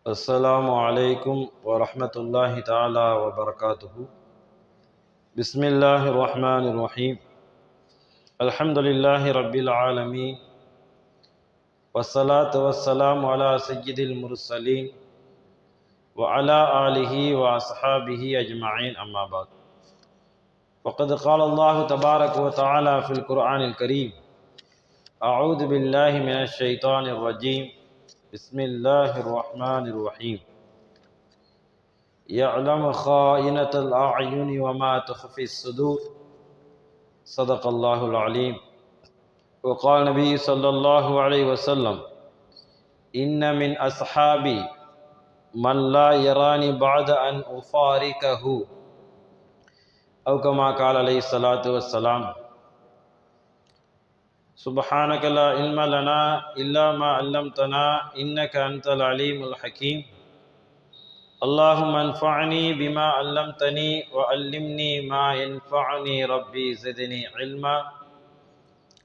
السلام عليكم ورحمة الله تعالى وبركاته. بسم الله الرحمن الرحيم. الحمد لله رب العالمين، والصلاة والسلام على سيد المرسلين وعلى آله وأصحابه أجمعين، أما بعد. وقد قال الله تبارك وتعالى في القرآن الكريم: أعوذ بالله من الشيطان الرجيم، بسم الله الرحمن الرحيم. يعلم خائنة الأعين وما تخفي الصدور، صدق الله العليم. وقال النبي صلى الله عليه وسلم: إن من أصحابي من لا يراني بعد أن أفارقه، أو كما قال عليه الصلاة والسلام. سبحانك لا علم لنا إلا ما علمتنا إنك أنت العليم الحكيم. اللهم انفعني بما علمتني وعلمني ما ينفعني، ربي زدني علما.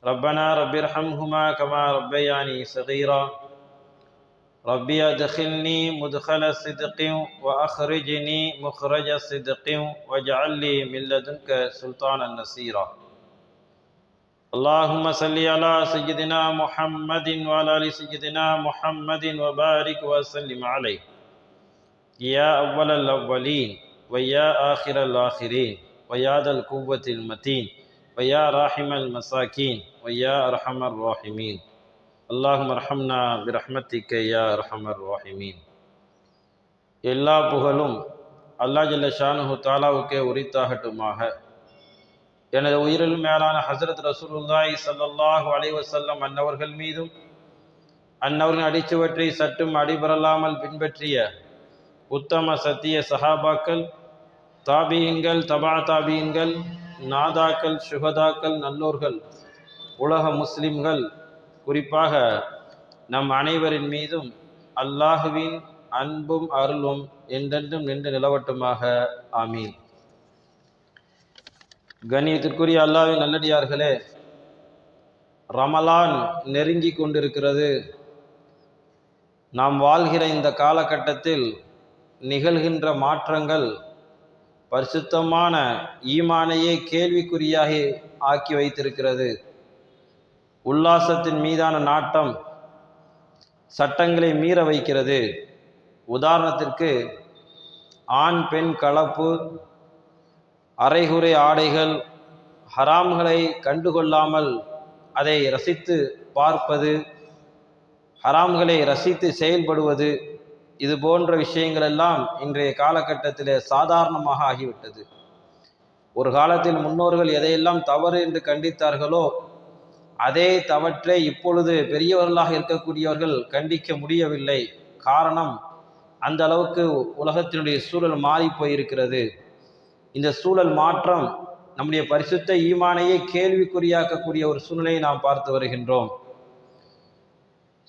ربنا رب ارحمهما كما ربياني صغيرا. ربي ادخلني مدخل صدق وأخرجني مخرج صدق واجعل لي من لدنك سلطانا نصيرا. اللهم صل على سيدنا محمد وعلى آل سيدنا محمد وبارك وسلم عليه، يا أول الأولين ويا آخر الآخرين ويا ذا القوة المتين ويا راحم المساكين ويا أرحم الراحمين. اللهم ارحمنا برحمتك يا أرحم الراحمين. எல்லா புகழும் அல்லாஹ் ஜல்ல ஷானுஹு தஆலாவுக்கே உரித்தாகட்டுமாக. எனது உயிரில் மேலான ஹஸரத் ரசூலுல்லாஹி ஸல்லல்லாஹு அலைஹி வஸல்லம் அன்னவர்கள் மீதும் அன்னவர்களின் அடிச்சுவற்றை சற்றும் அடிபரலாமல் பின்பற்றிய உத்தம சத்திய சஹாபாக்கள், தாபீன்கள், தபா தாபீன்கள், நாதாக்கள், சுஹதாக்கள், நல்லோர்கள், உலக முஸ்லிம்கள், குறிப்பாக நம் அனைவரின் மீதும் அல்லாஹுவின் அன்பும் அருளும் என்றென்றும் நின்று நிலவட்டுமாக. ஆமீன். கண்ணியத்திற்குரிய அல்லாஹ்வின் நல்லடியார்களே, ரமலான் நெருங்கி கொண்டிருக்கிறது. நாம் வாழ்கிற இந்த காலகட்டத்தில் நிகழ்கின்ற மாற்றங்கள் பரிசுத்தமான ஈமானையே கேள்விக்குறியாக ஆக்கி வைத்திருக்கிறது. உல்லாசத்தின் மீதான நாட்டம் சட்டங்களை மீற வைக்கிறது. உதாரணத்திற்கு, ஆண் பெண் கலப்பு, அரைகுறை ஆடைகள், ஹராம்களை கண்டுகொள்ளாமல் அதை ரசித்து பார்ப்பது, ஹராம்களை ரசித்து செயல்படுவது, இது போன்ற விஷயங்கள் எல்லாம் இன்றைய காலகட்டத்தில் சாதாரணமாக ஆகிவிட்டது. ஒரு காலத்தில் முன்னோர்கள் எதையெல்லாம் தவறு என்று கண்டித்தார்களோ அதே தவற்றை இப்பொழுது பெரியவர்களாக இருக்கக்கூடியவர்கள் கண்டிக்க முடியவில்லை. காரணம், அந்த அளவுக்கு உலகத்தினுடைய சூழல் மாறி போயிருக்கிறது. இந்த சூழல் மாற்றம் நம்முடைய பரிசுத்த ஈமானையே கேள்விக்குறியாக்கக்கூடிய ஒரு சூழ்நிலையை நாம் பார்த்து வருகின்றோம்.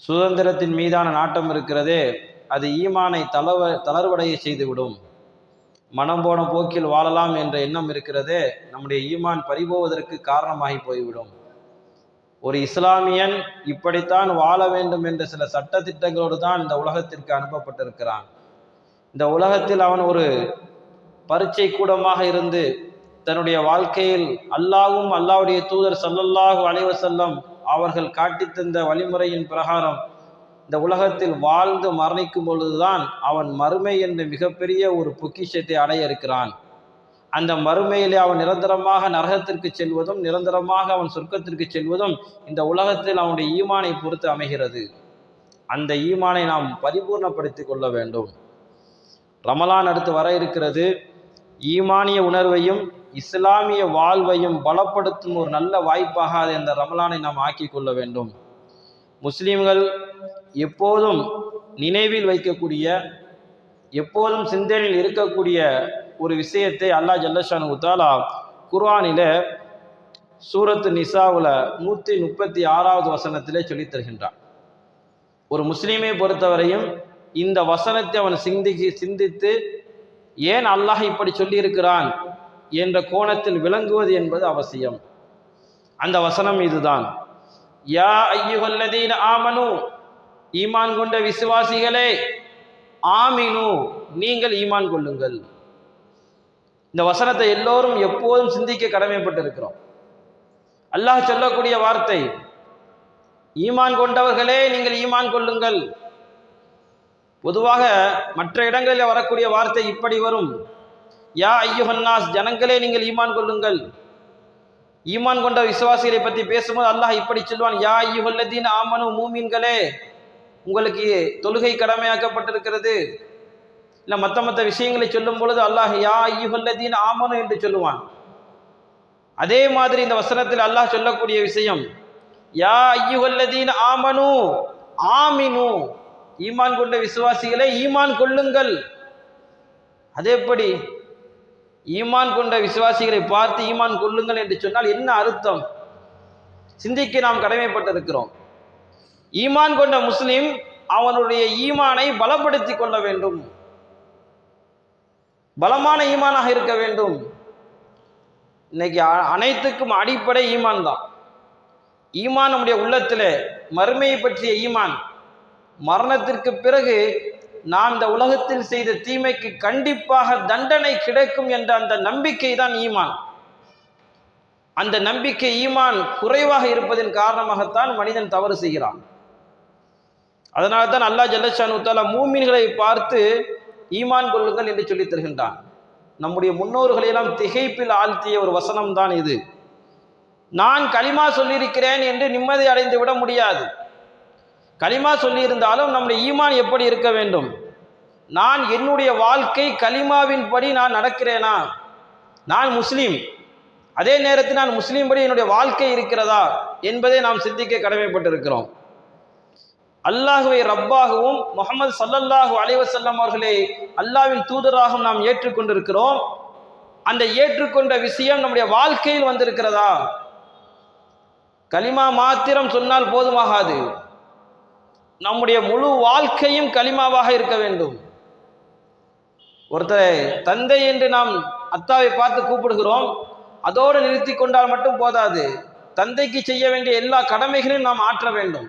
சுதந்திரத்தின் மீதான நாட்டம் இருக்கிறதே, அது ஈமானை தளர்வடைய செய்துவிடும். மனம் போன போக்கில் வாழலாம் என்ற எண்ணம் இருக்கிறதே, நம்முடைய ஈமான் பறிபோவதற்கு காரணமாகி போய்விடும். ஒரு இஸ்லாமியன் இப்படித்தான் வாழ வேண்டும் என்ற சில சட்ட திட்டங்களோடு தான் இந்த உலகத்திற்கு அனுப்பப்பட்டிருக்கிறான். இந்த உலகத்தில் அவன் ஒரு பரீட்சை கூடமாக இருந்து தன்னுடைய வாழ்க்கையில் அல்லாஹ்வும் அல்லாஹ்வுடைய தூதர் ஸல்லல்லாஹு அலைஹி வஸல்லம் அவர்கள் காட்டி தந்த வழிமுறையின் பிரகாரம் இந்த உலகத்தில் வாழ்ந்து மரணிக்கும் பொழுதுதான் அவன் மறுமை என்ற மிகப்பெரிய ஒரு பொக்கிஷத்தை அடைய இருக்கிறான். அந்த மறுமையிலே அவன் நிரந்தரமாக நரகத்திற்கு செல்வதும் நிரந்தரமாக அவன் சொர்க்கத்திற்கு செல்வதும் இந்த உலகத்தில் அவனுடைய ஈமானை பொறுத்து அமைகிறது. அந்த ஈமானை நாம் பரிபூர்ணப்படுத்தி கொள்ள வேண்டும். ரமலான் அடுத்து வர இருக்கிறது. ஈமானிய உணர்வையும் இஸ்லாமிய வாழ்வையும் பலப்படுத்தும் ஒரு நல்ல வாய்ப்பாக அந்த ரமலானை நாம் ஆக்கி கொள்ள வேண்டும். முஸ்லிம்கள் எப்போதும் நினைவில் வைக்கக்கூடிய, எப்போதும் சிந்தனையில் இருக்கக்கூடிய ஒரு விஷயத்தை அல்லாஹ் ஜல்லஷானு தஆலா குர்ஆனில சூரத்து நிசாவுல 136வது வசனத்திலே சொல்லித் தருகின்றான். ஒரு முஸ்லீமை பொறுத்தவரையும் இந்த வசனத்தை அவன் சிந்தித்து ஏன் அல்லாஹ் இப்படி சொல்லியிருக்கிறான் என்ற கோணத்தில் விளங்குவது என்பது அவசியம். அந்த வசனம் இதுதான்: யா ஐயுஹல்லதீன ஆமனு, ஈமான் கொண்ட விசுவாசிகளே, ஆமினு, நீங்கள் ஈமான் கொள்ளுங்கள். இந்த வசனத்தை எல்லோரும் எப்போதும் சிந்திக்க கடமைப்பட்டிருக்கிறோம். அல்லாஹ் சொல்லக்கூடிய வார்த்தை, ஈமான் கொண்டவர்களே நீங்கள் ஈமான் கொள்ளுங்கள். பொதுவாக மற்ற இடங்களில் வரக்கூடிய வார்த்தை இப்படி வரும், யா ஐயுஹன்னாஸ், ஜனங்களே நீங்கள் ஈமான் கொள்ளுங்கள். ஈமான் கொண்ட விசுவாசிகளை பற்றி பேசும்போது அல்லாஹ் இப்படி சொல்வான், யா ஐயுஹல்லதீன ஆமனு, மூமின்களே உங்களுக்கு தொழுகை கடமையாக்கப்பட்டிருக்கிறது. இல்லை மற்ற விஷயங்களை சொல்லும் பொழுது அல்லாஹ் யா ஐயுஹல்லதீன ஆமனு என்று சொல்லுவான். அதே மாதிரி இந்த வசனத்தில் அல்லாஹ் சொல்லக்கூடிய விஷயம், யா ஐயுஹல்லதீன ஆமனு ஆமினு, ஈமான் கொண்ட விசுவாசிகளை ஈமான் கொள்ளுங்கள். அதேபடி ஈமான் கொண்ட விசுவாசிகளை பார்த்து ஈமான் கொள்ளுங்கள் என்று சொன்னால் என்ன அர்த்தம்? சிந்திக்க நாம் கடமைப்பட்டிருக்கிறோம். ஈமான் கொண்ட முஸ்லிம் அவனுடைய ஈமானை பலப்படுத்தி கொள்ள வேண்டும், பலமான ஈமானாக இருக்க வேண்டும். இன்னைக்கு அனைத்துக்கும் அடிப்படை ஈமான் தான். ஈமான் நம்முடைய உள்ளத்தில் மறுமையை பற்றிய ஈமான், மரணத்திற்கு பிறகு நாம் இந்த உலகத்தில் செய்த தீமைக்கு கண்டிப்பாக தண்டனை கிடைக்கும் என்ற அந்த நம்பிக்கை தான் ஈமான். அந்த நம்பிக்கை ஈமான் குறைவாக இருப்பதன் காரணமாகத்தான் மனிதன் தவறு செய்கிறான். அதனால தான் அல்லாஹ் ஜல்லஷானு தஆலா மூமின்களை பார்த்து ஈமான் கொள்ளுங்கள் என்று சொல்லி தருகின்றான். நம்முடைய முன்னோர்களையெல்லாம் திகைப்பில் ஆழ்த்திய ஒரு வசனம் தான் இது. நான் கலிமா சொல்லியிருக்கிறேன் என்று நிம்மதி அடைந்து விட முடியாது. கலிமா சொல்லியிருந்தாலும் நம்முடைய ஈமான் எப்படி இருக்க வேண்டும்? நான் என்னுடைய வாழ்க்கை கலிமாவின் படி நான் நடக்கிறேனா? நான் முஸ்லீம், அதே நேரத்தில் நான் முஸ்லீம் படி என்னுடைய வாழ்க்கை இருக்கிறதா என்பதை நாம் சிந்திக்க கடமைப்பட்டிருக்கிறோம். அல்லாஹுவை ரப்பாகவும் முஹம்மது ஸல்லல்லாஹு அலைஹி வஸல்லம் அவர்களை அல்லாஹ்வின் தூதராகவும் நாம் ஏற்றுக்கொண்டிருக்கிறோம். அந்த ஏற்றுக்கொண்ட விஷயம் நம்முடைய வாழ்க்கையில் வந்திருக்கிறதா? கலிமா மாத்திரம் சொன்னால் போதுமாகாது, நம்முடைய முழு வாழ்க்கையும் கலிமாவாக இருக்க வேண்டும். ஒருத்தரை தந்தை என்று நாம் அத்தாவை பார்த்து கூப்பிடுகிறோம், அதோடு நிறுத்தி கொண்டால் மட்டும் போதாது, தந்தைக்கு செய்ய வேண்டிய எல்லா கடமைகளையும் நாம் ஆற்ற வேண்டும்.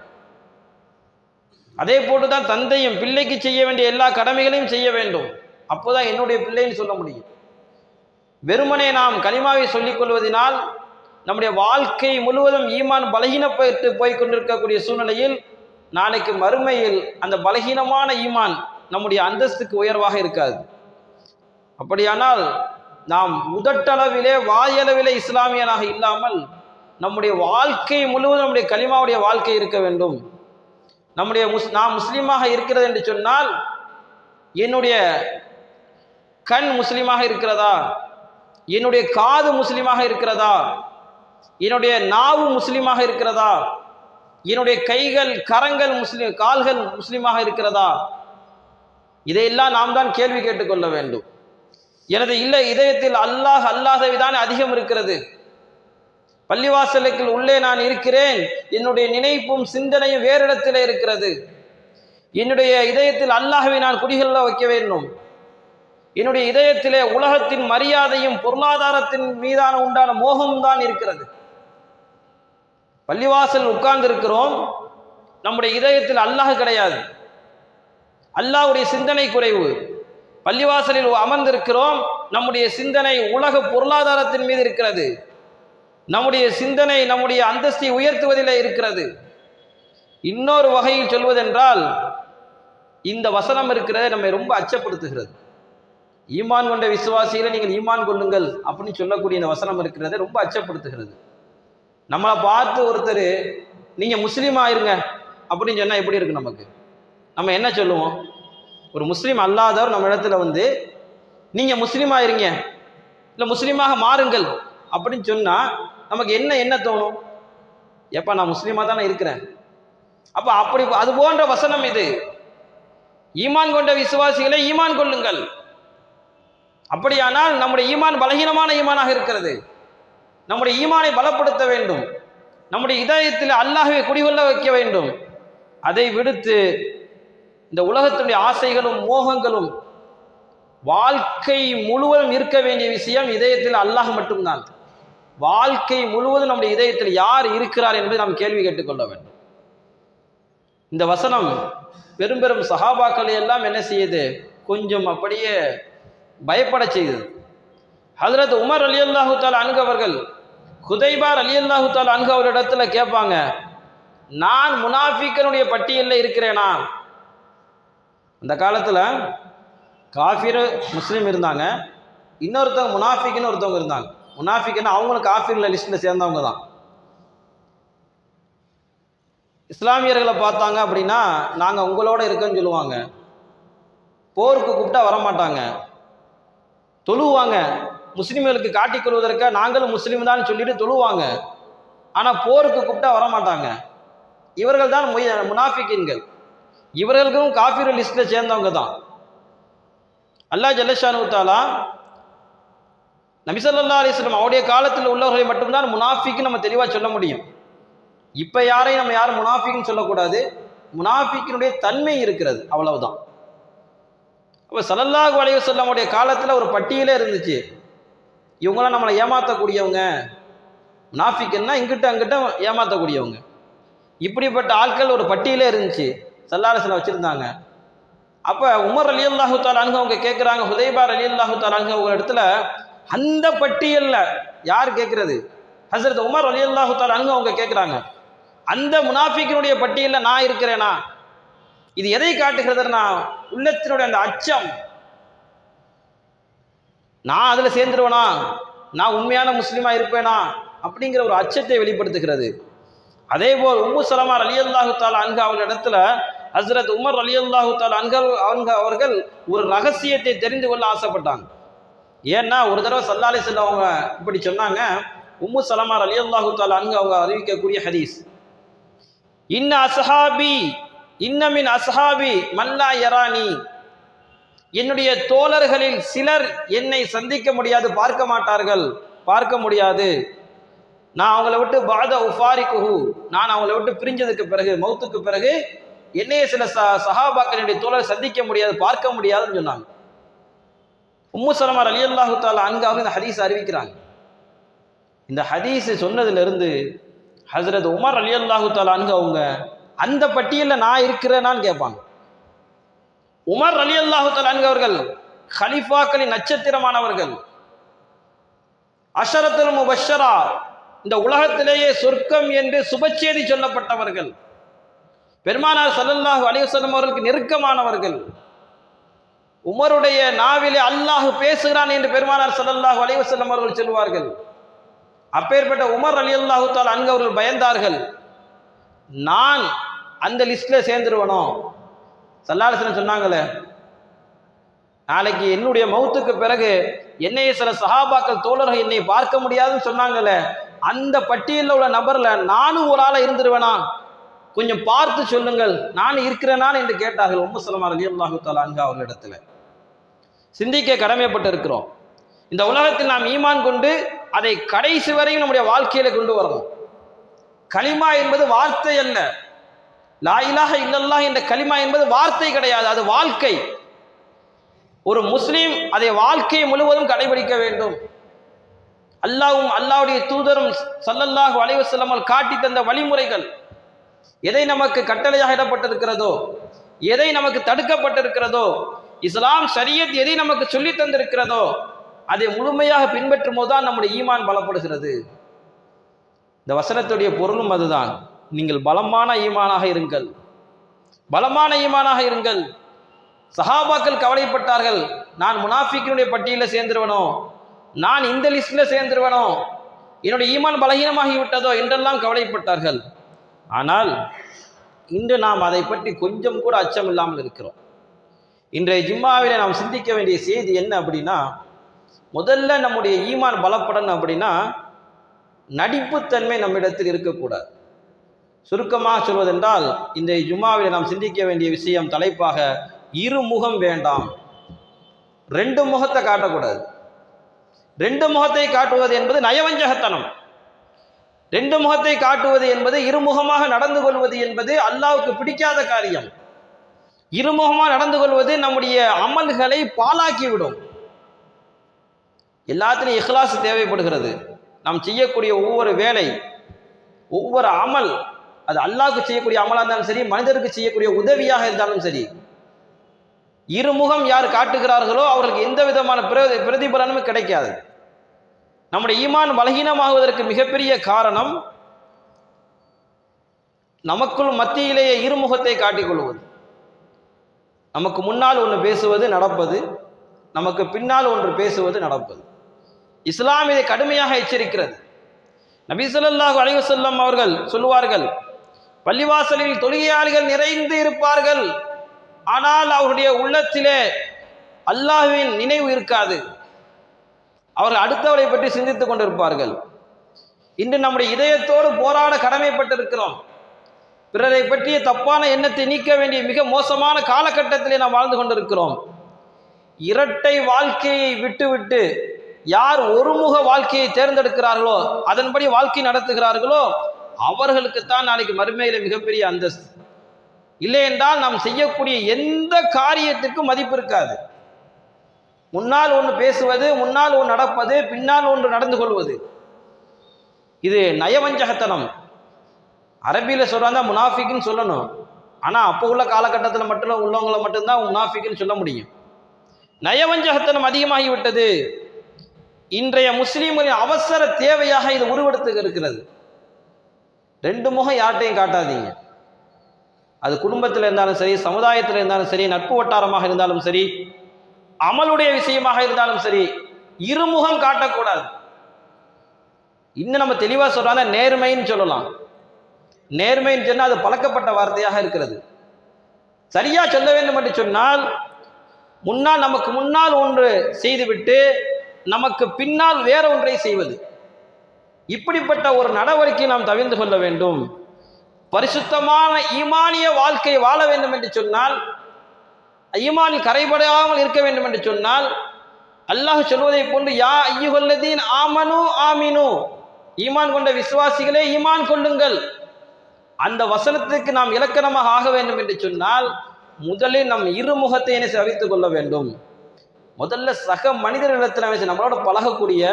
அதே போட்டுதான் தந்தையும் பிள்ளைக்கு செய்ய வேண்டிய எல்லா கடமைகளையும் செய்ய வேண்டும். அப்போதான் என்னுடைய பிள்ளைன்னு சொல்ல முடியும். வெறுமனே நாம் கலிமாவை சொல்லிக் கொள்வதனால் நம்முடைய வாழ்க்கை முழுவதும் ஈமான் பலகீனப்பட்டு போய் கொண்டிருக்கக்கூடிய சூழ்நிலையில் நாளைக்கு மறுமையில் அந்த பலகீனமான ஈமான் நம்முடைய அந்தஸ்துக்கு உயர்வாக இருக்காது. அப்படியானால் நாம் உதட்டளவிலே வாயளவிலே இஸ்லாமியனாக இல்லாமல் நம்முடைய வாழ்க்கை முழுவதும் நம்முடைய கலிமாவுடைய வாழ்க்கை இருக்க வேண்டும். நாம் முஸ்லீமாக இருக்கிறது என்று சொன்னால் என்னுடைய கண் முஸ்லீமாக இருக்கிறதா, என்னுடைய காது முஸ்லீமாக இருக்கிறதா, என்னுடைய நாவு முஸ்லீமாக இருக்கிறதா, என்னுடைய கைகள் கரங்கள் கால்கள் முஸ்லீமாக இருக்கிறதா, இதையெல்லாம் நாம் தான் கேள்வி கேட்டுக்கொள்ள வேண்டும். எனது இதயத்தில் அல்லாஹ் அல்லாஹ்தான் அதிகம் இருக்கிறது. பள்ளிவாசலுக்கு உள்ளே நான் இருக்கிறேன், என்னுடைய நினைப்பும் சிந்தனையும் வேறு இடத்திலே இருக்கிறது. என்னுடைய இதயத்தில் அல்லாஹ்வை நான் குடிகொள்ள வைக்க வேண்டும். என்னுடைய இதயத்திலே உலகத்தின் மரியாதையும் பொருளாதாரத்தின் மீதான உண்டான மோகமும் தான் இருக்கிறது. பள்ளிவாசல் உட்கார்ந்து இருக்கிறோம், நம்முடைய இதயத்தில் அல்லாஹ் கிடையாது, அல்லாஹ்வுடைய சிந்தனை குறைவு. பள்ளிவாசலில் அமர்ந்திருக்கிறோம், நம்முடைய சிந்தனை உலக பொருளாதாரத்தின் மீது இருக்கிறது. நம்முடைய சிந்தனை நம்முடைய அந்தஸ்தை உயர்த்துவதில் இருக்கிறது. இன்னொரு வகையில் சொல்வதென்றால் இந்த வசனம் இருக்கிறது நம்மை ரொம்ப அச்சப்படுத்துகிறது. ஈமான் கொண்ட விசுவாசிகளை நீங்கள் ஈமான் கொள்ளுங்கள் அப்படின்னு சொல்லக்கூடிய இந்த வசனம் இருக்கிறது ரொம்ப அச்சப்படுத்துகிறது. நம்மளை பார்த்து ஒருத்தர் நீங்கள் முஸ்லீம் ஆயிருங்க அப்படின்னு சொன்னால் எப்படி இருக்கு நமக்கு? நம்ம என்ன சொல்லுவோம்? ஒரு முஸ்லீம் அல்லாதவர் நம்ம இடத்துல வந்து நீங்கள் முஸ்லீம் ஆயிருங்க, இல்லை முஸ்லீமாக மாறுங்கள் அப்படின்னு சொன்னால் நமக்கு என்ன தோணும்? எப்போ நான் முஸ்லீமாக தானே இருக்கிறேன். அப்போ அப்படி அது போன்ற வசனம் இது. ஈமான் கொண்ட விசுவாசிகளை ஈமான் கொள்ளுங்கள். அப்படியானால் நம்முடைய ஈமான் பலகீனமான ஈமானாக இருக்கிறது. நம்முடைய ஈமானை பலப்படுத்த வேண்டும், நம்முடைய இதயத்தில் அல்லாஹ்வை குடிகொள்ள வைக்க வேண்டும். அதை விடுத்து இந்த உலகத்துடைய ஆசைகளும் மோகங்களும் வாழ்க்கை முழுவதும் இருக்க வேண்டிய விஷயம் இதயத்தில் அல்லாஹ் மட்டும்தான். வாழ்க்கை முழுவதும் நம்முடைய இதயத்தில் யார் இருக்கிறார் என்பதை நாம் கேள்வி கேட்டுக்கொள்ள வேண்டும். இந்த வசனம் பெரும் பெரும் சஹாபாக்களை எல்லாம் என்ன செய்யுது, கொஞ்சம் அப்படியே பயப்பட செய்யுது. ஹஜ்ரத் உமர் ரலியல்லாஹு தஆலா அன்ஹு அவர்கள் ஹுதைபா ரலியல்லாஹு தஆலா அன்ஹு அவரிடத்துல கேட்பாங்க, நான் முனாஃபிக்கனுடைய பட்டியலில் இருக்கிறேனா? அந்த காலத்துல காஃபிர் முஸ்லீம் இருந்தாங்க, இன்னொருத்தவங்க முனாஃபிக்னு ஒருத்தவங்க இருந்தாங்க. முனாஃபிக்னா அவங்களும் காஃபிர்ல லிஸ்ட்ல சேர்ந்தவங்க தான். இஸ்லாமியர்களை பார்த்தாங்க அப்படின்னா நாங்கள் உங்களோட இருக்கோன்னு சொல்லுவாங்க. போருக்கு கூப்பிட்டா வரமாட்டாங்க, தொழுவாங்க. முஸ்லீம்களுக்கு காட்டிக் கொள்வதற்காக நாங்களும் முஸ்லீம் தான் சொல்லிட்டு தொழுவாங்க. ஆனால் போருக்கு கூப்பிட்டா வரமாட்டாங்க. இவர்கள் தான் முனாஃபிக்கின்கள். இவர்களுக்கும் காஃபிர் லிஸ்ட்ல சேர்ந்தவங்க தான். அல்லாஹ் ஜல்லஷானு தஆலா நபி ஸல்லல்லாஹு அலைஹி வஸல்லம் அவருடைய காலத்தில் உள்ளவர்களை மட்டும்தான் முனாஃபிக்னு நம்ம தெளிவாக சொல்ல முடியும். இப்போ யாரையும் நம்ம யாரும் முனாஃபிக்னு சொல்லக்கூடாது. முனாஃபிக்கினுடைய தன்மை இருக்கிறது, அவ்வளவுதான். அப்போ ஸல்லல்லாஹு அலைஹி வஸல்லம் உடைய காலத்தில் ஒரு பட்டியலே இருந்துச்சு. இவங்களாம் நம்மளை ஏமாற்றக்கூடியவங்க, முனாஃபிக்னா இங்கிட்ட அங்கிட்ட ஏமாற்றக்கூடியவங்க. இப்படிப்பட்ட ஆட்கள் ஒரு பட்டியலே இருந்துச்சு, ஸல்லல்லாஹு அலைஹி வஸல்லம் வச்சுருந்தாங்க. அப்போ உமர் ரலியல்லாஹு தஆலா அன்ஹு அவங்க கேட்குறாங்க, ஹுதைபா ரலியல்லாஹு தஆலா அன்ஹு அவங்க இடத்துல அந்த பட்டியலில் யார் கேட்குறது? ஹஸரத் உமர் ரலியல்லாஹு தஆலா அன்ஹு அவங்க கேட்குறாங்க, அந்த முனாஃபிக்கினுடைய பட்டியலில் நான் இருக்கிறேனா? இது எதை காட்டுகிறதுனா உள்ளத்தினுடைய அந்த அச்சம். நான் அதில் சேர்ந்துருவேனா, நான் உண்மையான முஸ்லீமா இருப்பேனா அப்படிங்கிற ஒரு அச்சத்தை வெளிப்படுத்துகிறது. அதே போல் உம்மு சலமா ரலியல்லாஹு தஆலா அன்ஹு அவர்கள் இடத்துல ஹஸ்ரத் உமர் ரலியல்லாஹு தஆலா அன்ஹு அவர்கள் ஒரு ரகசியத்தை தெரிந்து கொள்ள ஆசைப்பட்டாங்க. ஏன்னா ஒரு தடவை ஸல்லல்லாஹு அலைஹி வஸல்லம் அவங்க இப்படி சொன்னாங்க. உம்மு சலமா ரலியல்லாஹு தஆலா அன்ஹு அவங்க அறிவிக்கக்கூடிய ஹதீஸ், இன்ன மின் அஸ்ஹாபி மல்லா யரானி, என்னுடைய தோழர்களில் சிலர் என்னை சந்திக்க முடியாது, பார்க்க மாட்டார்கள், பார்க்க முடியாது. நான் அவங்கள விட்டு பாத உஃபாரிகுஹு, நான் அவங்கள விட்டு பிரிஞ்சதுக்கு பிறகு, மௌத்துக்கு பிறகு என்னைய சில சஹாபாக்கள் என்னுடைய தோழர் சந்திக்க முடியாது, பார்க்க முடியாதுன்னு சொன்னாங்க. உம்மு சலமா ரலியல்லாஹு தஆலா அன்ஹு இந்த ஹதீஸ் அறிவிக்கிறாங்க. இந்த ஹதீஸ் சொன்னதிலிருந்து ஹஸ்ரத் உமர் ரலியல்லாஹு தஆலா அன்ஹு அவங்க அந்த பட்டியலில் நான் இருக்கிறேனான்னு கேட்பாங்க. உமர் ரலியல்லாஹு தஆலா அன்ஹு அவர்கள் கலீஃபாக்களின் நட்சத்திரமானவர்கள், அஷரத்துல் முபஷ்ஷரா, இந்த உலகத்திலேயே சொர்க்கம் என்று சுபச்செய்தி சொல்லப்பட்டவர்கள், பெருமானார் ஸல்லல்லாஹு அலைஹி வஸல்லம் அவர்களுக்கு நெருக்கமானவர்கள். உமருடைய நாவிலே அல்லாஹ் பேசுகிறான் என்று பெருமானார் ஸல்லல்லாஹு அலைஹி வஸல்லம் அவர்கள் சொல்வார்கள். அப்பேற்பட்ட உமர் ரலியல்லாஹு தஆலா அன்ஹு அவர்கள் பயந்தார்கள், நான் அந்த லிஸ்ட்ல சேர்ந்துருவனோ. ஸல்லல்லாஹு அலைஹி வஸல்லம் சொன்னாங்களே, நாளைக்கு என்னுடைய மௌத்துக்கு பிறகு என்னைய சில சஹாபாக்கள் தோழர்கள் என்னை பார்க்க முடியாதுன்னு சொன்னாங்களே, அந்த பட்டியலில் உள்ள நபர்ல நானும் ஒரு ஆளை இருந்துருவேனா, கொஞ்சம் பார்த்து சொல்லுங்கள், நான் இருக்கிறேனான் என்று கேட்டார்கள் உம்மு சலமா ரலியல்லாஹு தஆலா அன்ஹா அவர்களிடத்துல. சிந்திக்க கடமைப்பட்டு இருக்கிறோம். இந்த உலகத்தில் நாம் ஈமான் கொண்டு அதை கடைசி வரையும் நம்முடைய வாழ்க்கையில கொண்டு வரணும். கலிமா என்பது வார்த்தை அல்ல. லா இலாஹ இல்லல்லாஹ் என்ற கலிமா என்பது வார்த்தை கிடையாது, அது வாழ்க்கை. ஒரு முஸ்லீம் அதை வாழ்க்கை முழுவதும் கடைபிடிக்க வேண்டும். அல்லாஹ்வும் அல்லாஹ்வுடைய தூதரும் ஸல்லல்லாஹு அலைஹி வஸல்லம் காட்டி தந்த வழிமுறைகள், எதை நமக்கு கட்டளையாக இடப்பட்டிருக்கிறதோ, எதை நமக்கு தடுக்கப்பட்டிருக்கிறதோ, இஸ்லாம் ஷரியத் எதை நமக்கு சொல்லி தந்திருக்கிறதோ அதை முழுமையாக பின்பற்றும் போதுதான் நம்முடைய ஈமான் பலப்படுகிறது. இந்த வசனத்துடைய பொருளும் அதுதான். நீங்கள் பலமான ஈமானாக இருங்கள், பலமான ஈமானாக இருங்கள். சஹாபாக்கள் கவலைப்பட்டார்கள், நான் முனாஃபிக்கினுடைய பட்டியலில் சேர்ந்துருவனோ, நான் இந்த லிஸ்ட்ல சேர்ந்துருவனோ, என்னுடைய ஈமான் பலகீனமாகி விட்டதோ என்றெல்லாம் கவலைப்பட்டார்கள். ஆனால் இன்று நாம் அதை பற்றி கொஞ்சம் கூட அச்சம் இல்லாமல் இருக்கிறோம். இன்றைய ஜும்மாவிலே நாம் சிந்திக்க வேண்டிய செய்தி என்ன அப்படின்னா, முதல்ல நம்முடைய ஈமான் பலப்படணும் அப்படின்னா நடிப்புத்தன்மை நம்மிடத்தில் இருக்கக்கூடாது. சுருக்கமாக சொல்வதென்றால் இந்த ஜும்மாவிலே நாம் சிந்திக்க வேண்டிய விஷயம் தலைப்பாக இருமுகம் வேண்டாம். ரெண்டு முகத்தை காட்டக்கூடாது. ரெண்டு முகத்தை காட்டுவது என்பது நயவஞ்சகத்தனம். ரெண்டு முகத்தை காட்டுவது என்பது இருமுகமாக நடந்து கொள்வது என்பது அல்லாஹ்வுக்கு பிடிக்காத காரியம். இருமுகமாக நடந்து கொள்வது நம்முடைய அமல்களை பாழாக்கிவிடும். எல்லாத்திலும் இஹ்லாஸ் தேவைப்படுகிறது. நாம் செய்யக்கூடிய ஒவ்வொரு வேலை, ஒவ்வொரு அமல் அது அல்லாஹ்வுக்கு செய்யக்கூடிய அமலாக இருந்தாலும் சரி, மனிதருக்கு செய்யக்கூடிய உதவியாக இருந்தாலும் சரி, இருமுகம் யார் காட்டுகிறார்களோ அவர்களுக்கு எந்த விதமான பிரதிபலனும் கிடைக்காது. நம்முடைய ஈமான் பலகீனமாகுவதற்கு மிகப்பெரிய காரணம் நமக்குள் மத்தியிலேயே இருமுகத்தை காட்டிக்கொள்வது. நமக்கு முன்னால் ஒன்று பேசுவது நடப்பது, நமக்கு பின்னால் ஒன்று பேசுவது நடப்பது. இஸ்லாம் இதை கடுமையாக எச்சரிக்கிறது. நபி ஸல்லல்லாஹு அலைஹி வஸல்லம் அவர்கள் சொல்லுவார்கள், பள்ளிவாசலில் தொழுகையாளிகள் நிறைந்து இருப்பார்கள், ஆனால் அவருடைய உள்ளத்திலே அல்லாஹ்வின் நினைவு இருக்காது. அவர்கள் அடுத்தவரை பற்றி சிந்தித்துக் கொண்டிருப்பார்கள். இன்று நம்முடைய இதயத்தோடு போராட கடமைப்பட்டிருக்கிறோம். பிறரை பற்றிய தப்பான எண்ணத்தை நீக்க வேண்டிய மிக மோசமான காலகட்டத்திலே நாம் வாழ்ந்து கொண்டிருக்கிறோம். இரட்டை வாழ்க்கையை விட்டுவிட்டு யார் ஒருமுக வாழ்க்கையை தேர்ந்தெடுக்கிறார்களோ, அதன்படி வாழ்க்கை நடத்துகிறார்களோ, அவர்களுக்குத்தான் நாளைக்கு மறுமையில மிகப்பெரிய அந்தஸ்து. இல்லை என்றால் நாம் செய்யக்கூடிய எந்த காரியத்திற்கும் மதிப்பு இருக்காது. முன்னால் ஒன்று பேசுவது, முன்னால் ஒன்று நடப்பது, பின்னால் ஒன்று நடந்து கொள்வது, இது நயவஞ்சகத்தனம். அரபியில சொல்றாங்க முனாஃபிக்னு சொல்லணும். ஆனா அப்போ உள்ள காலகட்டத்தில் மட்டும் உள்ளவங்களை மட்டும்தான் முனாஃபிக்னு சொல்ல முடியும். நயவஞ்சகத்தனம் அதிகமாகிவிட்டது. இன்றைய முஸ்லீம்களின் அவசர தேவையாக இது உருவெடுத்து இருக்கிறது. ரெண்டு முகம் யார்ட்டையும் காட்டாதீங்க. அது குடும்பத்தில் இருந்தாலும் சரி, சமுதாயத்தில் இருந்தாலும் சரி, நட்பு வட்டாரமாக இருந்தாலும் சரி, அமலுடைய விஷயமாக இருந்தாலும் சரி, இருமுகம் காட்டக்கூடாது. இன்னும் நம்ம தெளிவாக சொல்றாங்க, நேர்மைன்னு சொல்லலாம். நேர்மைன்னு சொன்னால் அது பழக்கப்பட்ட வார்த்தையாக இருக்கிறது. சரியா சொல்ல வேண்டும் என்று சொன்னால், முன்னால் நமக்கு முன்னால் ஒன்று செய்துவிட்டு நமக்கு பின்னால் வேற ஒன்றை செய்வது, இப்படிப்பட்ட ஒரு நடவடிக்கை நாம் தவிர்த்து கொள்ள வேண்டும். பரிசுத்தமான ஈமானிய வாழ்க்கை வாழ வேண்டும் என்று சொன்னால், ஈமானில் கரைபடாமல் இருக்க வேண்டும் என்று சொன்னால், அல்லாஹ் சொல்வதை போன்று யா அய்யுஹல்லதீன் ஆமனு ஆமினு, ஈமான் கொண்ட விசுவாசிகளே ஈமான் கொள்ளுங்கள். அந்த வசனத்துக்கு நாம் இலக்கணமாக ஆக வேண்டும் என்று சொன்னால், முதலில் நம் இருமுகத்தை சவித்துக் கொள்ள வேண்டும். முதல்ல சக மனிதர்களிடத்தில் நம்மளோட பழகக்கூடிய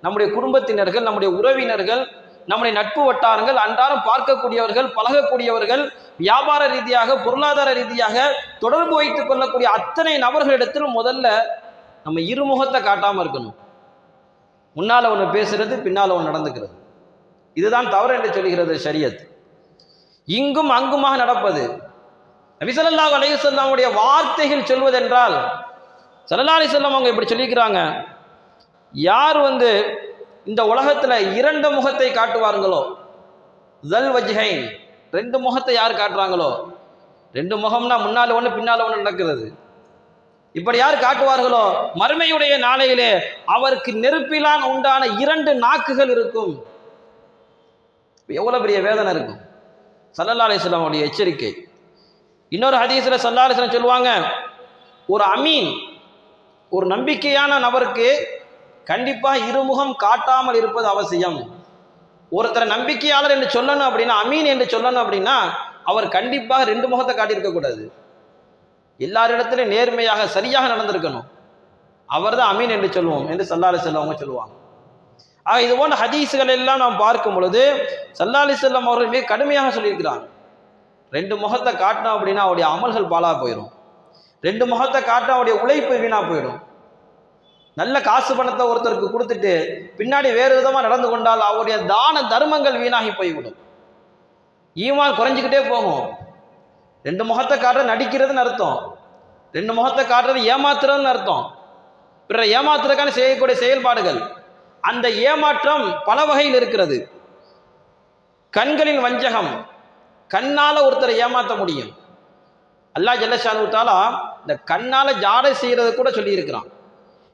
நம்முடைய குடும்பத்தினர்கள், நம்முடைய உறவினர்கள், நம்முடைய நட்பு வட்டாரங்கள், அன்றாடம் பார்க்கக்கூடியவர்கள், பழகக்கூடியவர்கள், வியாபார ரீதியாக பொருளாதார ரீதியாக தொடர்பு வைத்துக் கொள்ளக்கூடிய அத்தனை நபர்களிடத்திலும் முதல்ல நம்ம இருமுகத்தை காட்டாமல் இருக்கணும். முன்னால் ஒன்று பேசுறது, பின்னால் ஒன்று நடந்துக்கிறது, இதுதான் தவறு என்று சொல்கிறது ஷரியத். இங்கும் அங்குமாக நடப்பது. நபி ஸல்லல்லாஹு அலைஹி வஸல்லமுடைய வார்த்தைகள் சொல்வதென்றால், ஸல்லல்லாஹு அலைஹி வஸல்லம் அவங்க இப்படி சொல்லிக்கிறாங்க, யார் இந்த உலகத்துல இரண்டு முகத்தை காட்டுவார்களோ, ஜல் வஜ்ஹைன், ரெண்டு முகத்தை யார் காட்டுறாங்களோ, ரெண்டு முகம்னா முன்னால ஒன்று பின்னால ஒன்று நடக்கிறது, இப்படி யார் காட்டுவார்களோ மறுமையுடைய நாளையிலே அவருக்கு நெருப்பிலான் உண்டான இரண்டு நாக்குகள் இருக்கும். எவ்வளவு பெரிய வேதனை இருக்கும். ஸல்லல்லாஹு அலைஹி வஸல்லம் உடைய எச்சரிக்கை. இன்னொரு ஹதீஸ்ல ஸல்லல்லாஹு அலைஹி வஸல்லம் சொல்லுவாங்க, ஒரு அமீன், ஒரு நம்பிக்கையான நபருக்கு கண்டிப்பாக இருமுகம் காட்டாமல் இருப்பது அவசியம். ஒருத்தர் நம்பிக்கையாளர் என்று சொல்லணும் அப்படின்னா, அமீன் என்று சொல்லணும் அப்படின்னா, அவர் கண்டிப்பாக ரெண்டு முகத்தை காட்டியிருக்க கூடாது. எல்லாரிடத்திலும் நேர்மையாக சரியாக நடந்திருக்கணும். அவர் தான் அமீன் என்று சொல்லுவோம் என்று ஸல்லல்லாஹு அலைஹி வஸல்லம் அவங்க சொல்லுவாங்க. ஆக இது போன்ற ஹதீஸ்கள் எல்லாம் நாம் பார்க்கும் பொழுது ஸல்லல்லாஹு அலைஹி வஸல்லம் அவர்கள் மிக கடுமையாக சொல்லியிருக்கிறாங்க. ரெண்டு முகத்தை காட்டினோம் அப்படின்னா அவருடைய அமல்கள் பாலா போயிடும். ரெண்டு முகத்தை காட்டினா அவருடைய உழைப்பு வீணா போயிடும். நல்ல காசு பணத்தை ஒருத்தருக்கு கொடுத்துட்டு பின்னாடி வேறு விதமாக நடந்து கொண்டால் அவருடைய தான தர்மங்கள் வீணாகி போய்விடும். ஈமான் குறைஞ்சிக்கிட்டே போகும். ரெண்டு முகத்தை காட்டுற நடிக்கிறதுன்னு அர்த்தம், ரெண்டு முகத்தை காட்டுறது ஏமாத்துறதுன்னு அர்த்தம். பிறரை ஏமாத்துறதுக்கான செய்யக்கூடிய செயல்பாடுகள், அந்த ஏமாற்றம் பல வகையில் இருக்கிறது. கண்களின் வஞ்சகம், கண்ணால ஒருத்தரை ஏமாற்ற முடியும். அல்லாஹ் ஜல்ல ஷானு தஆலா இந்த கண்ணால ஜாடை செய்யறது கூட சொல்லி இருக்கிறான்.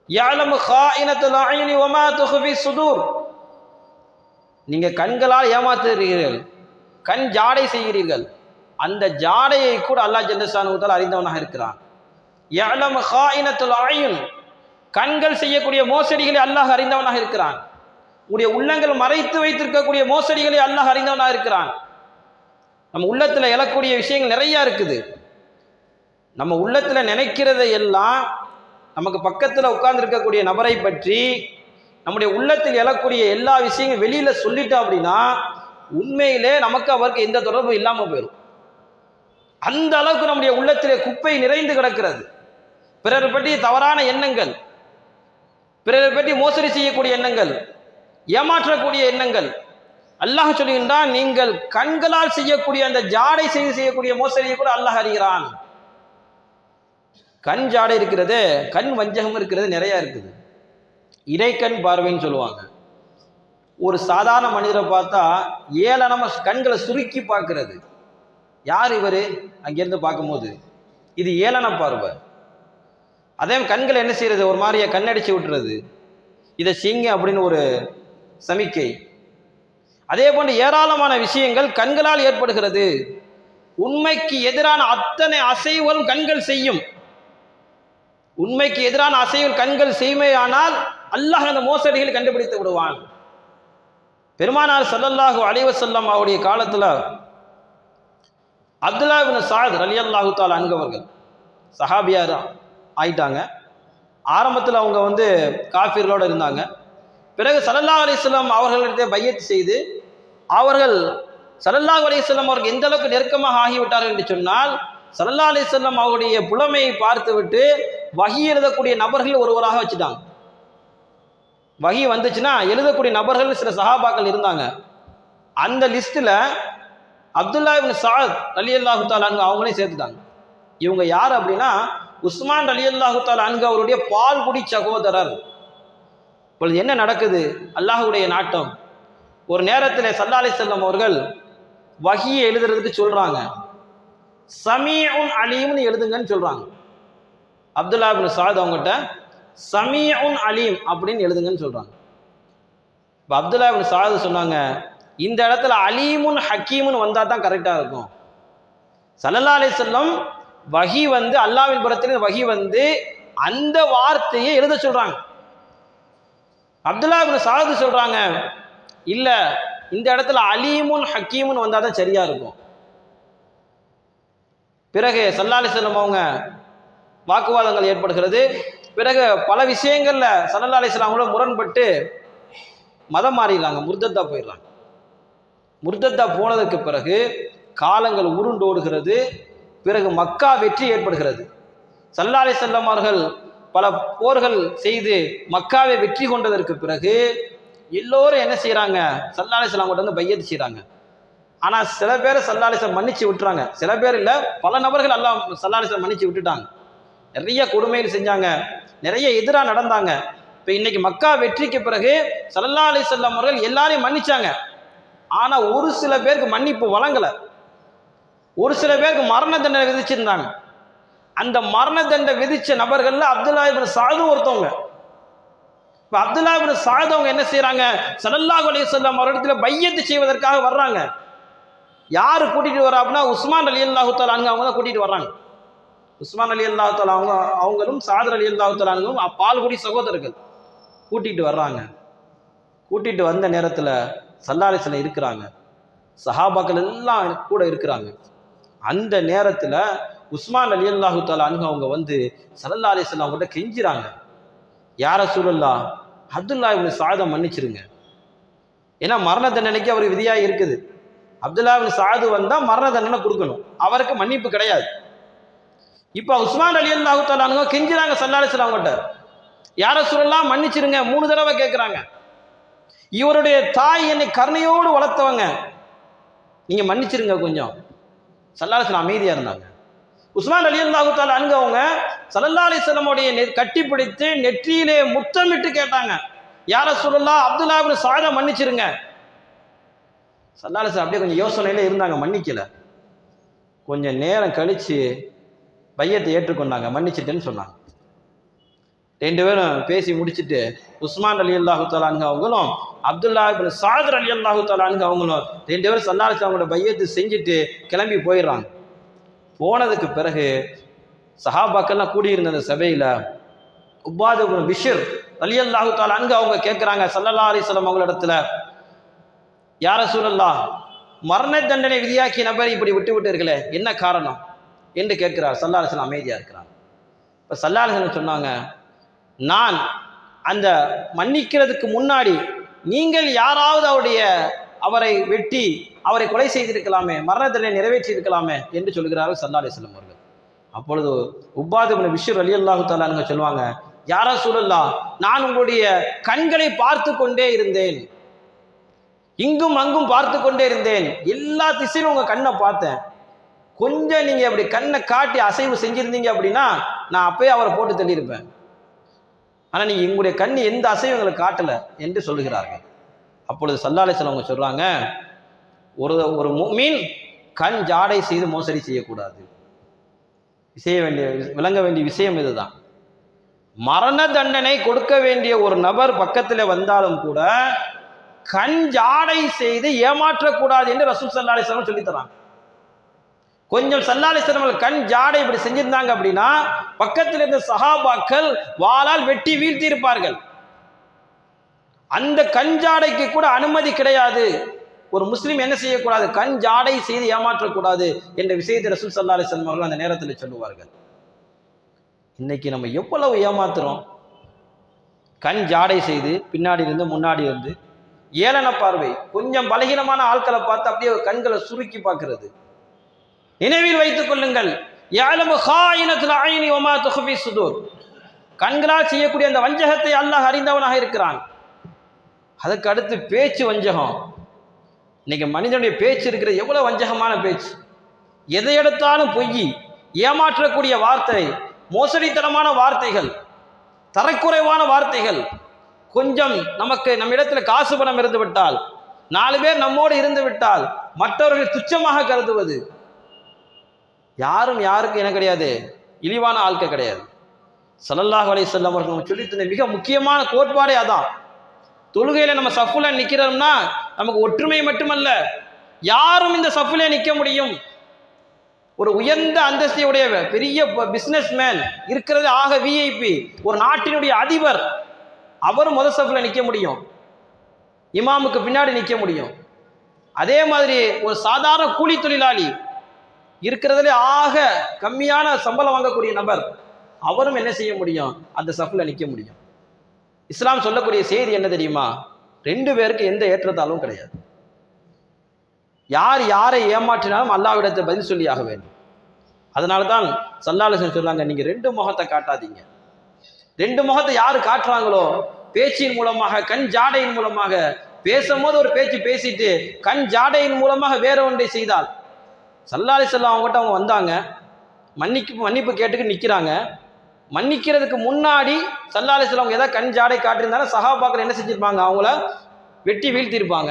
யஅலமு காயினத்துல் அய்னி வமா துஃபி சுதூர், நீங்க கண்களால் ஏமாத்துகிறீர்கள், கண் ஜாடை செய்கிறீர்கள், அந்த ஜாடையை கூட அல்லாஹ் ஜல்ல ஷானு தஆலா அறிந்தவனாக இருக்கிறான். யஅலமு காயினத்துல் அய்ன், கண்கள் செய்யக்கூடிய மோசடிகளை அல்லாஹ் அறிந்தவனாக இருக்கிறான். உடைய உள்ளங்கள் மறைத்து வைத்திருக்கக்கூடிய மோசடிகளை அல்லாஹ் அறிந்தவனாக இருக்கிறான். நம்ம உள்ளத்துல எழக்கூடிய விஷயங்கள் நிறைய இருக்குது. நம்ம உள்ளத்துல நினைக்கிறதை எல்லாம் நமக்கு பக்கத்துல உட்கார்ந்து இருக்கக்கூடிய நபரை பற்றி நம்முடைய உள்ளத்தில் எழக்கூடிய எல்லா விஷயங்களும் வெளியில சொல்லிட்டோம் அப்படின்னா உண்மையிலே நமக்கு அவருக்கு எந்த தொடர்பும் இல்லாமல் போயிடும். அந்த அளவுக்கு நம்முடைய உள்ளத்திலே குப்பை நிறைந்து கிடக்கிறது. பிறரை பற்றி தவறான எண்ணங்கள், பிறரை பற்றி மோசடி செய்யக்கூடிய எண்ணங்கள், ஏமாற்றக்கூடிய எண்ணங்கள். அல்லாஹ் சொல்லுகின்றான், நீங்கள் கண்களால் செய்யக்கூடிய அந்த ஜாடை செய்யக்கூடிய மோசடியை கூட அல்லாஹ் அறிகிறான். கண் ஜாடை இருக்கிறது, கண் வஞ்சகம் இருக்கிறது, நிறைய இருக்குது. இடைக்கண் பார்வைன்னு சொல்லுவாங்க. ஒரு சாதாரண மனிதரை பார்த்தா ஏளனமா கண்களை சுருக்கி பார்க்கிறது. யார் இவர் அங்கிருந்து பார்க்கும்போது இது ஏளன பார்வை. அதே கண்களை என்ன செய்யறது, ஒரு மாதிரியா கண்ணடிச்சு விட்டுறது, இதை செய்யுங்க அப்படின்னு ஒரு சமிக்கை. அதே போன்று ஏராளமான விஷயங்கள் கண்களால் ஏற்படுகிறது. உண்மைக்கு எதிரான அத்தனை அசைவுகளும் கண்கள் செய்யும். உண்மைக்கு எதிரான அசைவுகள் கண்கள் செய்மையானால் அல்லாஹ் அந்த மோசடிகள் கண்டுபிடித்து விடுவான். பெருமானார் ஸல்லல்லாஹு அலைஹி வஸல்லம் அவருடைய காலத்துல அப்துல்லா இப்னு ஸஅத் ரலியல்லாஹு தஆலா அன்ஹு அவர்கள் சஹாபியார் ஆயிட்டாங்க. ஆரம்பத்தில் அவங்க காஃபிர்களோடு இருந்தாங்க. பிறகு ஸல்லல்லாஹு அலைஹி வஸல்லம் அவர்களிடத்தை பையத் செய்து அவர்கள் ஸல்லல்லாஹு அலைஹி வஸல்லம் அவர்கள் எந்த அளவுக்கு நெருக்கமாக ஆகிவிட்டார்கள் என்று சொன்னால், ஸல்லல்லாஹு அலைஹி வஸல்லம் அவருடைய புலமையை பார்த்துவிட்டு வஹி எழுதக்கூடிய நபர்கள் ஒருவராக வச்சுட்டாங்க. வஹி வந்துச்சுன்னா எழுதக்கூடிய நபர்கள் சில சஹாபாக்கள் இருந்தாங்க. அந்த லிஸ்ட்டில் அப்துல்லா இப்னு ஸஅத் ரலியல்லாஹு தஆலா அன்ஹு அவங்களையும் சேர்த்துட்டாங்க. இவங்க யார் அப்படின்னா, உஸ்மான் ரலியல்லாஹு தஆலா அன்ஹு அவருடைய பால்குடி சகோதரர். இப்பொழுது என்ன நடக்குது, அல்லாஹ்வுடைய நாட்டம். ஒரு நேரத்தில் ஸல்லல்லாஹு அலைஹி வஸல்லம் அவர்கள் வஹியை எழுதுறதுக்கு சொல்றாங்க. சமீஉன் அலீம்னு எழுதுங்கன்னு சொல்றாங்க. அப்துல்லா இப்னு ஸஅத் அவங்ககிட்ட சமீஉன் அலீம் அப்படின்னு எழுதுங்கன்னு சொல்றாங்க. இப்போ அப்துல்லா இப்னு ஸஅத் சொன்னாங்க, இந்த இடத்துல அலீமுன் ஹக்கீமுன் வந்தா தான் கரெக்டா இருக்கும். ஸல்லல்லாஹு அலைஹி வஸல்லம் வஹி அல்லாஹ்வின் புறத்தில் வஹி அந்த வார்த்தையை எழுத சொல்றாங்க. அப்துல்லா இப்னு ஸஅத் சொல்றாங்க, இல்ல இந்த இடத்துல அலீமுன் ஹக்கீமுன் வந்தா தான் சரியா இருக்கும். பிறகு ஸல்லல்லாஹு அலைஹி வஸல்லம் அவங்க வாக்குவாதங்கள் ஏற்படுகிறது. பிறகு பல விஷயங்கள்ல ஸல்லல்லாஹு அலைஹி வஸல்லம் முரண்பட்டு மதம் மாறிடுறாங்க, முர்தத்தா போயிடுறாங்க. முர்தத்தா போனதற்கு பிறகு காலங்கள் உருண்டோடுகிறது. பிறகு மக்கா வெற்றி ஏற்படுகிறது. ஸல்லல்லாஹு அலைஹி வஸல்லம் அவர்கள் பல போர்கள் செய்து மக்காவை வெற்றி கொண்டதற்கு பிறகு எல்லோரும் என்ன செய்யறாங்க, ஸல்லல்லாஹு அலைஹி வஸல்லம் கிட்ட பையத் செய்யறாங்க. ஆனா சில பேர் ஸல்லல்லாஹு அலைஹி வஸல்லம் மன்னிச்சு விட்டுறாங்க. சில பேர் இல்ல, பல நபர்கள் அல்லாஹ் ஸல்லல்லாஹு அலைஹி வஸல்லம் மன்னிச்சு விட்டுட்டாங்க. நிறைய கொடுமைகள் செஞ்சாங்க, நிறைய எதிராக நடந்தாங்க. இப்போ இன்னைக்கு மக்கா வெற்றிக்கு பிறகு ஸல்லல்லாஹு அலைஹி வஸல்லம் அவர்கள் எல்லாரையும் மன்னிச்சாங்க. ஆனா ஒரு சில பேருக்கு மன்னிப்பு வழங்கல. ஒரு சில பேருக்கு மரண தண்டனை விதிச்சிருந்தாங்க. அந்த மரண தண்டனை விதிச்ச நபர்கள்ல அப்துல்லா இப்னு ஸஅத் ஒருத்தவங்க. இப்போ அப்துல்லா இப்னு ஸஅத் அவங்க என்ன செய்யறாங்க, ஸல்லல்லாஹு அலைஹி வஸல்லம் அவரிடத்துல பையத் செய்வதற்காக வர்றாங்க. யாரு கூட்டிட்டு வரா அப்படின்னா, உஸ்மான் ரலியல்லாஹு தஆலா அன்ஹு அவங்க தான் கூட்டிட்டு வர்றாங்க. உஸ்மான் ரலியல்லாஹு தஆலா அவங்களும் ஸஅத் ரலியல்லாஹு தஆலா அன்ஹும் பால்குடி சகோதரர்கள் கூட்டிட்டு வர்றாங்க. கூட்டிட்டு வந்த நேரத்தில் ஸல்லல்லாஹு அலைஹி வஸல்லம் இருக்கிறாங்க, சஹாபாக்கள் எல்லாம் கூட இருக்கிறாங்க. அந்த நேரத்தில் உஸ்மான் ரலியல்லாஹு தஆலா அன்ஹு அவங்க ஸல்லல்லாஹு அலைஹி வஸல்லம் அவங்கள்ட்ட கெஞ்சுறாங்க, யா ரசூலல்லாஹ், அப்துல்லா இப்னு ஸஅத மன்னிச்சிருங்க. ஏன்னா மரண தண்டனைக்கு அவர் விதியா இருக்குது. அப்துல்லா இப்னு ஸஅத் வந்தா மரண தண்டனை கொடுக்கணும், அவருக்கு மன்னிப்பு கிடையாது. இப்போ உஸ்மான் ரலியல்லாஹு தஆலா அன்ஹு கெஞ்சுறாங்க ஸல்லல்லாஹு அலைஹி வஸல்லம் அவங்கள்ட்ட, யா ரசூலல்லாஹ் மன்னிச்சிருங்க. 3 தடவை கேட்குறாங்க. இவருடைய தாய் என்னை கருணையோடு வளர்த்தவங்க, நீங்க மன்னிச்சிருங்க கொஞ்சம். ஸல்லல்லாஹு அலைஹி வஸல்லம் அமைதியா இருந்தாங்க. உஸ்மான் ரலியல்லாஹு தஆலா அன்ஹு அவங்க ஸல்லல்லாஹு அலைஹி வஸல்லம் உடைய கட்டிப்பிடித்து நெற்றியிலே முத்தமிட்டு கேட்டாங்க, யா ரசூலல்லாஹ், அப்துல்லா இப்னு ஸஅத மன்னிச்சிருங்க. ஸல்லல்லாஹு அலைஹி வஸல்லம் அப்படியே கொஞ்சம் யோசனையில இருந்தாங்க, மன்னிக்கல. கொஞ்சம் நேரம் கழிச்சு பையத்தை ஏற்றுக்கொண்டாங்க, மன்னிச்சிட்டேன்னு சொன்னாங்க. 2 பேரும் பேசி முடிச்சுட்டு உஸ்மான் ரலியல்லாஹு தஆலா அன்ஹு அவங்களும் அப்துல்லா இப்னு ஸஅத் ரலியல்லாஹு தஆலா அன்ஹு அவங்களும் 2 பேரும் ஸல்லல்லாஹு அலைஹி வஸல்லம் பையத்து செஞ்சுட்டு கிளம்பி போயிடுறாங்க. போனதுக்கு பிறகு சஹாபாக்கள்லாம் கூடியிருந்த அந்த சபையில் உபாத் இப்னு பிஷ்ர் ரலியல்லாஹு தஆலா அன்ஹு அவங்க கேட்குறாங்க ஸல்லல்லாஹு அலைஹி வஸல்லம் அவங்களிடத்துல, யா ரசூலல்லாஹ், மரண தண்டனை விதியாக்கிய நபரை இப்படி விட்டு விட்டீர்களே, என்ன காரணம் என்று கேட்கிறார். ஸல்லல்லாஹு அலைஹி வஸல்லம் அமைதியா இருக்கிறார். இப்போ ஸல்லல்லாஹு அலைஹி வஸல்லம் சொன்னாங்க, நான் அந்த மன்னிக்கிறதுக்கு முன்னாடி நீங்கள் யாராவது அவருடைய அவரை வெட்டி அவரை கொலை செய்திருக்கலாமே, மரண தண்டனை நிறைவேற்றி இருக்கலாமே என்று சொல்கிறார்கள் ஸல்லல்லாஹு அலைஹி வஸல்லம் அவர்கள். அப்பொழுது உப்பாத் இப்னு பிஷ்ர் ரலியல்லாஹு தஆலா அன்ஹு சொல்லுவாங்க, யா ரசூலல்லாஹ், நான் உங்களுடைய கண்களை பார்த்து கொண்டே இருந்தேன், இங்கும் அங்கும் பார்த்து கொண்டே இருந்தேன், எல்லா திசையிலும் உங்க கண்ணை பார்த்தேன், கொஞ்சம் நீங்க அப்படி கண்ணை காட்டி அசைவு செஞ்சிருந்தீங்க அப்படின்னா நான் அப்பயே அவரை போட்டு தள்ளியிருப்பேன். ஆனா நீங்க உங்களுடைய கண் எந்த அசைவும் எங்களுக்கு காட்டல என்று சொல்லுகிறார்கள். அப்பொழுது ஸல்லல்லாஹு அலைஹி வஸல்லம் அவங்க சொல்றாங்க, ஒரு முஃமின் கண் ஜாடை செய்து மோசடி செய்யக்கூடாது. விளங்க வேண்டிய விஷயம் இதுதான். மரண தண்டனை கொடுக்க வேண்டிய ஒரு நபர் பக்கத்தில் வந்தாலும் கூட கண் ஜாடை செய்து ஏமாற்றக்கூடாது என்று ரசூல் ஸல்லல்லாஹு அலைஹி வஸல்லம் சொல்லி தராங்க. கொஞ்சம் ஸல்லல்லாஹு அலைஹி வஸல்லம் கண் ஜாடை இப்படி செஞ்சிருந்தாங்க அப்படின்னா பக்கத்தில் இருந்த சஹாபாக்கள் வாளால் வெட்டி வீழ்த்தி இருப்பார்கள். அந்த கண் ஜாடைக்கு கூட அனுமதி கிடையாது. ஒரு முஸ்லீம் என்ன செய்யக்கூடாது? கண் ஜாடை செய்து ஏமாற்றக்கூடாது என்ற விஷயத்தை ரசூல் ஸல்லல்லாஹு அலைஹி வஸல்லம் அவர்கள் அந்த நேரத்தில் சொல்லுவார்கள். இன்னைக்கு நம்ம எவ்வளவு ஏமாத்துறோம். கண் ஜாடை செய்து பின்னாடி இருந்து முன்னாடி இருந்து ஏளன பார்வை, கொஞ்சம் பலகீனமான ஆட்களை பார்த்து அப்படியே கண்களை சுருக்கி பார்க்கிறது. நினைவில் வைத்துக் கொள்ளுங்கள், யஅலமு ஹாயினத்துல் ஐனி வமா துஃபி சுதூர், கண்களால் செய்யக்கூடிய அந்த வஞ்சகத்தை அல்லாஹ் அறிந்தவனாக இருக்கிறான். அதுக்கு அடுத்து பேச்சு வஞ்சகம். இன்னைக்கு மனிதனுடைய பேச்சு இருக்கிறது எவ்வளவு வஞ்சகமான பேச்சு. எதை எடுத்தாலும் பொய், ஏமாற்றக்கூடிய வார்த்தை, மோசடித்தனமான வார்த்தைகள், தரக்குறைவான வார்த்தைகள். கொஞ்சம் நம்மிடத்தில் காசு பணம் இருந்து விட்டால், 4 பேர் நம்மோடு இருந்து விட்டால் மற்றவர்கள் துச்சமாக கருதுவது. யாருக்கு என்ன கிடையாது, இழிவான ஆட்கள் கிடையாது. ஸல்லல்லாஹு அலைஹி வஸல்லம் அவர்கள் சொல்லி தந்த மிக முக்கியமான கோட்பாடே அதான். தொழுகையில நம்ம சஃப்ல நிக்கிறோம்னா நமக்கு ஒற்றுமை மட்டுமல்ல, யாரும் இந்த சஃப்ல நிற்க முடியும். ஒரு உயர்ந்த அந்தஸ்தையுடைய பெரிய பிசினஸ் மேன் இருக்கிறது, ஆக விஐபி, ஒரு நாட்டினுடைய அதிபர், அவரும் முதல் சஃப்ல நிற்க முடியும், இமாமுக்கு பின்னாடி நிற்க முடியும். அதே மாதிரி ஒரு சாதாரண கூலி தொழிலாளி இருக்கிறதுல ஆக கம்மியான சம்பளம் வாங்கக்கூடிய நபர், அவரும் என்ன செய்ய முடியும்? அந்த சஃப்ல நிற்க முடியும். இஸ்லாம் சொல்லக்கூடிய செய்தி என்ன தெரியுமா? 2 பேருக்கு எந்த ஏற்றத்தாலும் கிடையாது. யார் யாரை ஏமாற்றினாலும் அல்லாஹ்விடத்தை பதில் சொல்லி ஆக வேண்டும். அதனால தான் ஸல்லல்லாஹு அலைஹி வஸல்லம் சொல்றாங்க, நீங்க 2 முகத்தை காட்டாதீங்க. 2 முகத்தை யாரு காட்டுறாங்களோ, பேச்சின் மூலமாக, கண் ஜாடையின் மூலமாக, பேசும்போது ஒரு பேச்சு பேசிட்டு கண் ஜாடையின் மூலமாக வேற ஒன்றை செய்தால், ஸல்லல்லாஹு அலைஹி வஸல்லம் அவங்ககிட்ட அவங்க வந்தாங்க, மன்னிப்பு கேட்டுக்கு நிற்கிறாங்க. மன்னிக்கிறதுக்கு முன்னாடி ஸல்லல்லாஹு அலைஹி வஸல்லம் அவங்க ஏதாவது கண் ஜாடை காட்டியிருந்தாலும் சஹாபாக்கள் என்ன செஞ்சிருப்பாங்க? அவங்கள வெட்டி வீழ்த்திருப்பாங்க.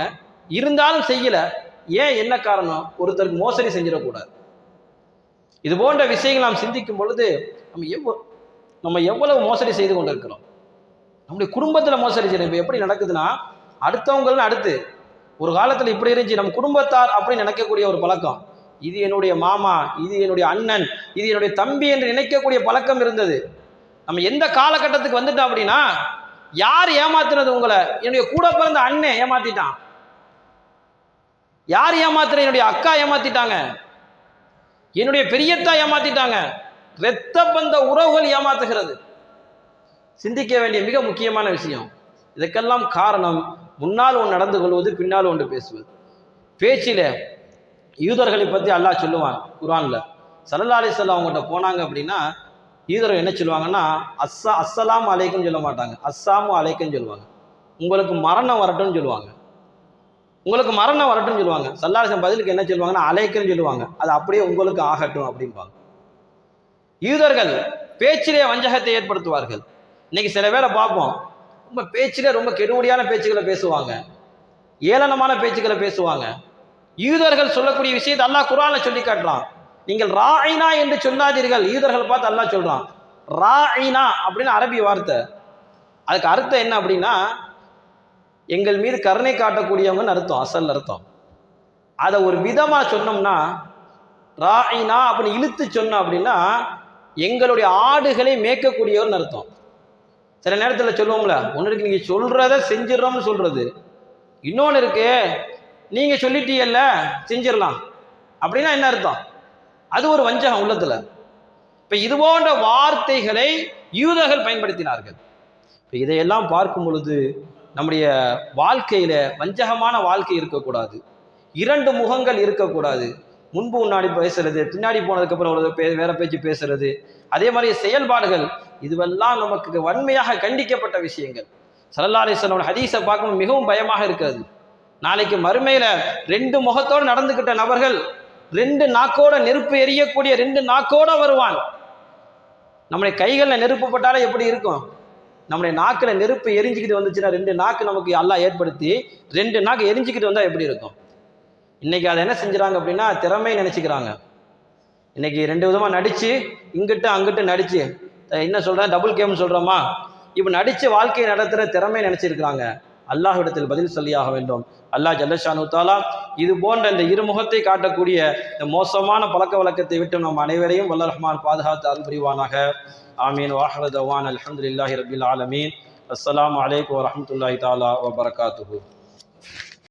இருந்தாலும் செய்யல. ஏன்? என்ன காரணம்? ஒருத்தருக்கு மோசடி செஞ்சிடக்கூடாது. இது போன்ற விஷயங்கள் நாம் சிந்திக்கும் பொழுது நம்ம எவ்வளவு மோசடி செய்து கொண்டு இருக்கிறோம். நம்முடைய குடும்பத்தில் மோசடி செய்யணும். இப்போ எப்படி நடக்குதுன்னா, அடுத்தவங்கள்னு அடுத்து ஒரு காலத்தில் இப்படி இருந்துச்சு, நம்ம குடும்பத்தார் அப்படின்னு நினைக்கக்கூடிய ஒரு பழக்கம், இது என்னுடைய மாமா, இது என்னுடைய அண்ணன், இது என்னுடைய தம்பி என்று நினைக்கக்கூடிய பழக்கம் இருந்தது. நம்ம எந்த காலகட்டத்துக்கு வந்துட்டோம் அப்படின்னா, யார் ஏமாத்துனது உங்களை? என்னுடைய கூட பிறந்த அண்ணன் ஏமாத்திட்டான். யார் ஏமாத்துற? என்னுடைய அக்கா ஏமாத்திட்டாங்க, என்னுடைய பெரியத்தா ஏமாத்திட்டாங்க. இரத்த பந்த உறவுகள் ஏமாத்துகிறது. சிந்திக்க வேண்டிய மிக முக்கியமான விஷயம். இதுக்கெல்லாம் காரணம் முன்னால் ஒன்று நடந்து கொள்வது, பின்னால் ஒன்று பேசுவது. பேச்சில யூதர்களை பற்றி அல்லாஹ் சொல்லுவான் குர்ஆன்ல. ஸல்லல்லாஹு அலைஹி வஸல்லம் அவங்ககிட்ட போனாங்க அப்படின்னா யூதர்கள் என்ன சொல்லுவாங்கன்னா, அஸ்ஸலாமு அலைக்கும் சொல்ல மாட்டாங்க, அஸ்ஸாமு அலைக்கும் சொல்லுவாங்க. உங்களுக்கு மரணம் வரட்டும்னு சொல்லுவாங்க. உங்களுக்கு மரணம் வரட்டும்னு சொல்லுவாங்க. ஸல்லல்லாஹு அலைஹி வஸல்லம் பதிலுக்கு என்ன சொல்லுவாங்கன்னா, அலைக்குன்னு சொல்லுவாங்க. அது அப்படியே உங்களுக்கு ஆகட்டும் அப்படிம்பாங்க. யூதர்கள் பேச்சிலே வஞ்சகத்தை ஏற்படுத்துவார்கள். இன்னைக்கு சில பேரை பார்ப்போம், ரொம்ப பேச்சிலே ரொம்ப கெடுமுடியான பேச்சுக்களை பேசுவாங்க, ஏளனமான பேச்சுக்களை பேசுவாங்க. யூதர்கள் சொல்லக்கூடிய விஷயத்தை அல்லாஹ் குர்ஆன்ல சொல்லி காட்டுறான். நீங்கள் ராயினா என்று சொல்லாதீர்கள். யூதர்கள் பார்த்து அல்லாஹ் சொல்றான், ராயினா அப்படின்னு அரபி வார்த்தை. அதுக்கு அர்த்தம் என்ன அப்படின்னா, எங்கள் மீது கருணை காட்டக்கூடியவங்கன்னு அர்த்தம், அசல் அர்த்தம். அதை ஒரு விதமா சொன்னோம்னா, ராயினா அப்படின்னு இழுத்து சொன்னோம் அப்படின்னா, எங்களுடைய ஆடுகளை மேய்க்கக்கூடியவர்னு அர்த்தம். சில நேரத்தில் சொல்லுவோம்ல, ஒன்று இருக்கு நீங்க சொல்றத செஞ்சிடறோம்னு சொல்றது, இன்னொன்று இருக்கு நீங்க சொல்லிட்டீங்கல்ல செஞ்சிடலாம் அப்படின்னா என்ன அர்த்தம்? அது ஒரு வஞ்சகம் உள்ளத்துல. இப்ப இது போன்ற வார்த்தைகளை யூதர்கள் பயன்படுத்தினார்கள். இப்ப இதையெல்லாம் பார்க்கும் பொழுது நம்முடைய வாழ்க்கையில வஞ்சகமான வாழ்க்கை இருக்கக்கூடாது, இரண்டு முகங்கள் இருக்கக்கூடாது. முன்பு முன்னாடி பேசுறது, பின்னாடி போனதுக்கு அப்புறம் ஒரு வேற பேச்சு பேசுறது, அதே மாதிரி செயல்பாடுகள், இதுவெல்லாம் நமக்கு வன்மையாக கண்டிக்கப்பட்ட விஷயங்கள். ஸல்லல்லாஹு அலைஹி வஸல்லம் ஹதீஸை பார்க்கும்போது மிகவும் பயமாக இருக்கிறது. நாளைக்கு மறுமையில ரெண்டு முகத்தோடு நடந்துகிட்ட நபர்கள், ரெண்டு நாக்கோட நெருப்பு எரியக்கூடிய ரெண்டு நாக்கோட வருவான். நம்முடைய கைகளில் நெருப்பு பட்டாலே எப்படி இருக்கும்? நம்முடைய நாக்கில் நெருப்பு எரிஞ்சுக்கிட்டு வந்துச்சுன்னா, ரெண்டு நாக்கு நமக்கு அல்லாஹ் ஏற்படுத்தி ரெண்டு நாக்கு எரிஞ்சுக்கிட்டு வந்தா எப்படி இருக்கும்? இன்னைக்கு அதை என்ன செஞ்சுறாங்க அப்படின்னா, திறமை நினைச்சுக்கிறாங்க. இன்னைக்கு ரெண்டு விதமா நடிச்சு, இங்கிட்டு அங்கிட்டு நடிச்சு, என்ன சொல்றேன், டபுள் கேம் சொல்றோமா, இப்ப நடிச்சு வாழ்க்கையை நடத்துற திறமை நினைச்சிருக்கிறாங்க. அல்லாஹ்விடத்தில் பதில் சொல்லியாக வேண்டும். அல்லாஹ் ஜல்லஷானு தாலா இது போன்ற இந்த இருமுகத்தை காட்டக்கூடிய இந்த மோசமான பழக்க வழக்கத்தை விட்டு நம் அனைவரையும் வல்ல ரஹ்மான் பாதுகாத்து அருள் புரிவானாக. ஆமீன். வாஹிரு தவான் அல்ஹம்துலில்லாஹி ரப்பில் ஆலமீன். அஸ்ஸலாமு அலைக்கும் வரஹ்மத்துல்லாஹி தஆலா வபரகாத்துஹு.